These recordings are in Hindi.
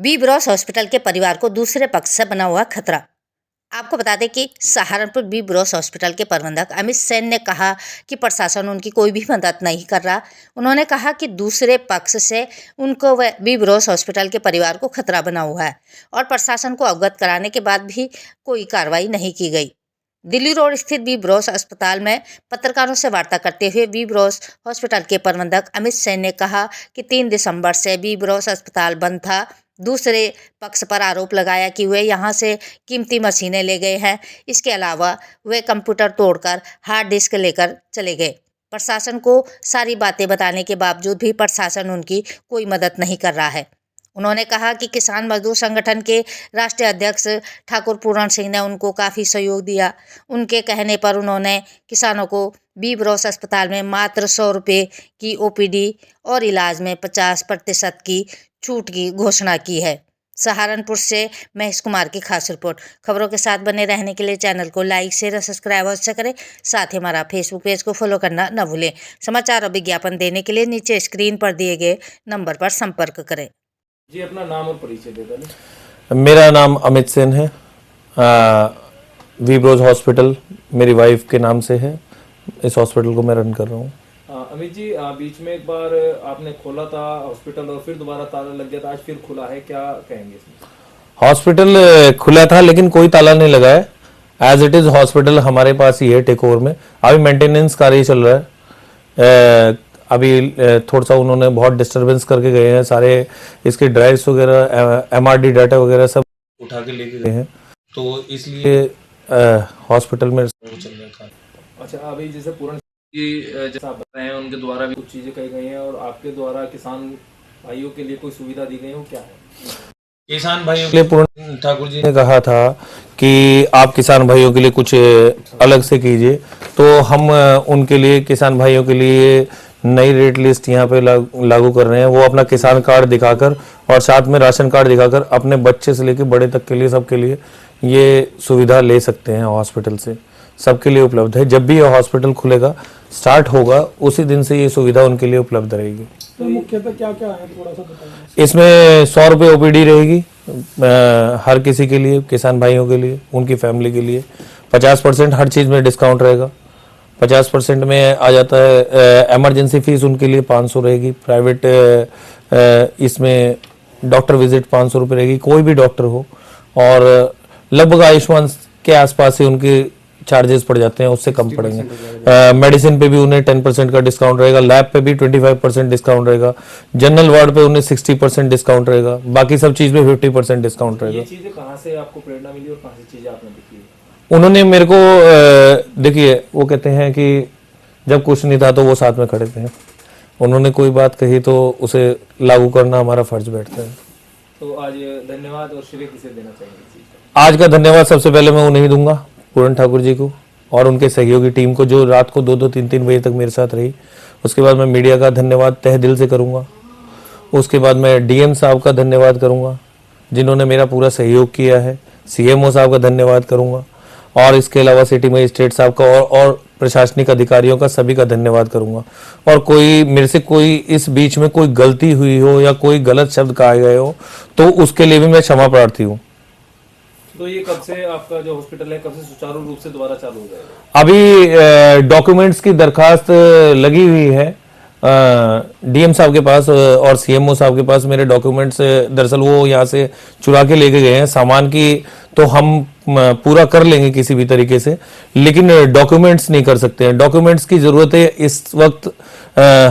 बी ब्रॉस हॉस्पिटल के परिवार को दूसरे पक्ष से बना हुआ खतरा। आपको बता दें कि सहारनपुर बी ब्रॉस हॉस्पिटल के प्रबंधक अमित सेन ने कहा कि प्रशासन उनकी कोई भी मदद नहीं कर रहा। उन्होंने कहा कि दूसरे पक्ष से उनको व बी ब्रॉस हॉस्पिटल के परिवार को खतरा बना हुआ है और प्रशासन को अवगत कराने के बाद भी कोई कार्रवाई नहीं की गई। दिल्ली रोड स्थित बी ब्रॉस अस्पताल में पत्रकारों से वार्ता करते हुए बी ब्रॉस हॉस्पिटल के प्रबंधक अमित सेन ने कहा कि 3 दिसंबर से बी ब्रॉस अस्पताल बंद था। दूसरे पक्ष पर आरोप लगाया कि वे यहां से कीमती मशीनें ले गए हैं। इसके अलावा वे कंप्यूटर तोड़कर हार्ड डिस्क लेकर चले गए। प्रशासन को सारी बातें बताने के बावजूद भी प्रशासन उनकी कोई मदद नहीं कर रहा है। उन्होंने कहा कि किसान मजदूर संगठन के राष्ट्रीय अध्यक्ष ठाकुर पूरण सिंह ने उनको काफ़ी सहयोग दिया। उनके कहने पर उन्होंने किसानों को बी ब्रॉस अस्पताल में मात्र 100 रुपये की ओपीडी और इलाज में 50% की छूट की घोषणा की है। सहारनपुर से महेश कुमार की खास रिपोर्ट। खबरों के साथ बने रहने के लिए चैनल को लाइक शेयर और सब्सक्राइब अवश्य करें। साथ ही हमारा फेसबुक पेज को फॉलो करना न भूलें। समाचार और विज्ञापन देने के लिए नीचे स्क्रीन पर दिए गए नंबर पर संपर्क करें। जी, अपना नाम और परिचय दे दें। मेरा नाम अमित सेन है। बी ब्रॉस हॉस्पिटल मेरी वाइफ के नाम से है। इस हॉस्पिटल को मैं रन कर रहा हूँ। अमित जी, बीच में एक बार आपने खोला था हॉस्पिटल और फिर दोबारा ताला लग गया था, आज फिर खुला है, क्या कहेंगे इसमें? हॉस्पिटल खुला था लेकिन कोई ताला नहीं लगा है। एज इट इज हॉस्पिटल हमारे पास ही है टेक ओवर में। अभी मेंटेनेंस कार्य चल रहा है। अभी थोड़ा सा उन्होंने बहुत डिस्टरबेंस करके गए हैं। सारे इसके ड्राइव्स वगैरह एमआरडी डाटा वगैरह सब उठा के लेके गए हैं, तो इसलिए हॉस्पिटल में चल रहा था। अच्छा, अभी जैसे पूर्ण जैसा आप बताए हैं, उनके द्वारा भी कुछ चीजें कही गई हैं और आपके द्वारा किसान भाइयों के लिए कोई सुविधा दी गई है, वो क्या है? किसान भाइयों के लिए पूर्ण ठाकुर जी ने कहा था कि आप किसान भाइयों के लिए कुछ अलग से कीजिए, तो हम उनके लिए किसान भाइयों के लिए नई रेट लिस्ट यहाँ पे लागू कर रहे हैं। वो अपना किसान कार्ड दिखाकर और साथ में राशन कार्ड दिखाकर अपने बच्चे से लेकर बड़े तक के लिए सबके लिए ये सुविधा ले सकते हैं। हॉस्पिटल से सबके लिए उपलब्ध है। जब भी ये हॉस्पिटल खुलेगा, स्टार्ट होगा, उसी दिन से ये सुविधा उनके लिए उपलब्ध रहेगी। तो मुख्यतः क्या क्या है, थोड़ा सा बताइए। इसमें 100 रुपये ओपीडी रहेगी हर किसी के लिए, किसान भाइयों के लिए, उनकी फैमिली के लिए। 50% हर चीज़ में डिस्काउंट रहेगा। 50% में आ जाता है। इमरजेंसी फीस उनके लिए 500 रहेगी। प्राइवेट इसमें डॉक्टर विजिट 500 रुपये रहेगी, कोई भी डॉक्टर हो। और लगभग आयुष्मान के आसपास ही उनके चार्जेस पड़ जाते हैं, उससे कम पड़ेंगे। मेडिसिन पे भी उन्हें 10% का डिस्काउंट रहेगा। लैब पे भी 25% डिस्काउंट रहेगा। जनरल वार्ड पे उन्हें 60% डिस्काउंट रहेगा। बाकी सब चीज़ में 50% डिस्काउंट रहेगा। ये चीजें कहाँ से आपको प्रेरणा मिली और कहाँ से चीजें आपने देखी? उन्होंने मेरे को देखिए, वो कहते हैं कि जब कुछ नहीं था तो वो साथ में खड़े थे। उन्होंने कोई बात कही तो उसे लागू करना हमारा फर्ज बैठता है। तो आज धन्यवाद और श्रेय किसे देना चाहेंगे? आज का धन्यवाद सबसे पहले मैं उन्हें ही दूंगा, पूर्ण ठाकुर जी को और उनके सहयोगी टीम को, जो रात को 2-2, 3-3 बजे तक मेरे साथ रही। उसके बाद मैं मीडिया का धन्यवाद तहे दिल से करूंगा। उसके बाद मैं डीएम साहब का धन्यवाद करूंगा, जिन्होंने मेरा पूरा सहयोग किया है। सीएमओ साहब का धन्यवाद करूंगा और इसके अलावा सिटी मजिस्ट्रेट साहब का और प्रशासनिक अधिकारियों का, सभी का धन्यवाद करूंगा। और कोई मेरे से कोई इस बीच में कोई गलती हुई हो या कोई गलत शब्द कहे गए हो तो उसके लिए भी मैं क्षमा प्रार्थी हूँ। तो ये कब से आपका जो हॉस्पिटल है, कब से सुचारू रूप से दोबारा चालू हो जाएगा? अभी डॉक्यूमेंट्स की दरखास्त लगी हुई है डीएम साहब के पास और सीएमओ साहब के पास। मेरे डॉक्यूमेंट्स दरअसल वो यहाँ से चुरा के लेके गए हैं। सामान की तो हम पूरा कर लेंगे किसी भी तरीके से, लेकिन डॉक्यूमेंट्स नहीं कर सकते हैं। डॉक्यूमेंट्स की ज़रूरत है इस वक्त।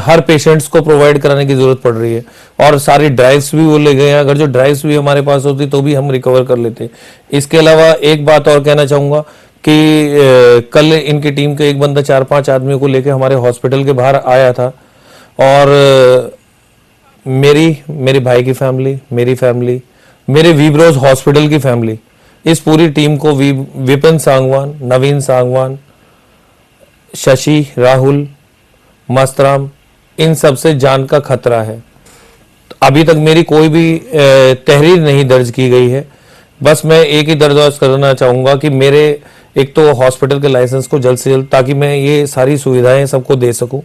हर पेशेंट्स को प्रोवाइड कराने की ज़रूरत पड़ रही है और सारी ड्राइव्स भी वो ले गए हैं। अगर जो ड्राइव्स भी हमारे पास होती तो भी हम रिकवर कर लेते। इसके अलावा एक बात और कहना चाहूँगा कि कल इनकी टीम के एक बंदा 4-5 आदमियों को लेकर हमारे हॉस्पिटल के बाहर आया था और मेरे भाई की फैमिली, मेरी फैमिली, मेरे बी ब्रॉस हॉस्पिटल की फैमिली, इस पूरी टीम को विपिन सांगवान, नवीन सांगवान, शशि, राहुल, मस्तराम, इन सब से जान का खतरा है। अभी तक मेरी कोई भी तहरीर नहीं दर्ज की गई है। बस मैं एक ही दरख्वास्त करना चाहूँगा कि मेरे एक तो हॉस्पिटल के लाइसेंस को जल्द से जल्द, ताकि मैं ये सारी सुविधाएं सबको दे सकूं।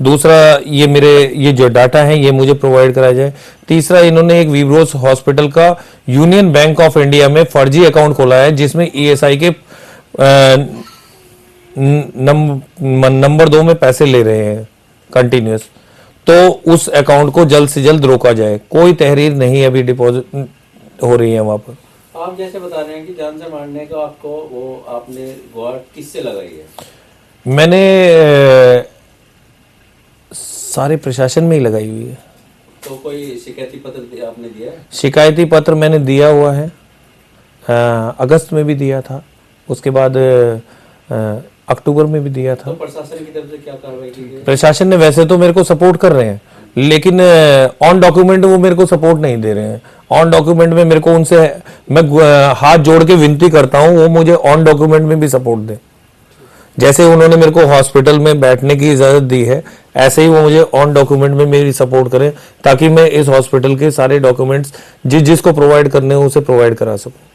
दूसरा, ये जो डाटा है ये मुझे प्रोवाइड कराया जाए। तीसरा, इन्होंने एक विब्रोस हॉस्पिटल का यूनियन बैंक ऑफ इंडिया में फर्जी अकाउंट खोला है, जिसमें ईएसआई के नंबर 2 में पैसे ले रहे हैं कंटिन्यूस। तो उस अकाउंट को जल्द से जल्द रोका जाए। कोई तहरीर नहीं अभी डिपॉजिट हो रही है वहां पर। आप जैसे बता रहे हैं कि जान से मारने का आपको वो आपने गुहार किससे लगाई है? मैंने सारे प्रशासन में ही लगाई हुई है। तो कोई शिकायती पत्र आपने दिया है? शिकायती पत्र मैंने दिया हुआ है, अगस्त में भी दिया था, उसके बाद अक्टूबर में भी दिया था। तो प्रशासन की तरफ से क्या कार्रवाई की गई? प्रशासन ने वैसे तो मेरे को सपोर्ट कर रहे हैं, लेकिन ऑन डॉक्यूमेंट वो मेरे को सपोर्ट नहीं दे रहे हैं। ऑन डॉक्यूमेंट में मेरे को उनसे मैं हाथ जोड़ के विनती करता हूं, वो मुझे ऑन डॉक्यूमेंट में भी सपोर्ट दे। जैसे उन्होंने मेरे को हॉस्पिटल में बैठने की इजाजत दी है, ऐसे ही वो मुझे ऑन डॉक्यूमेंट में मेरी सपोर्ट करें, ताकि मैं इस हॉस्पिटल के सारे डॉक्यूमेंट्स जिसको प्रोवाइड करने हैं उसे प्रोवाइड करा सकूं।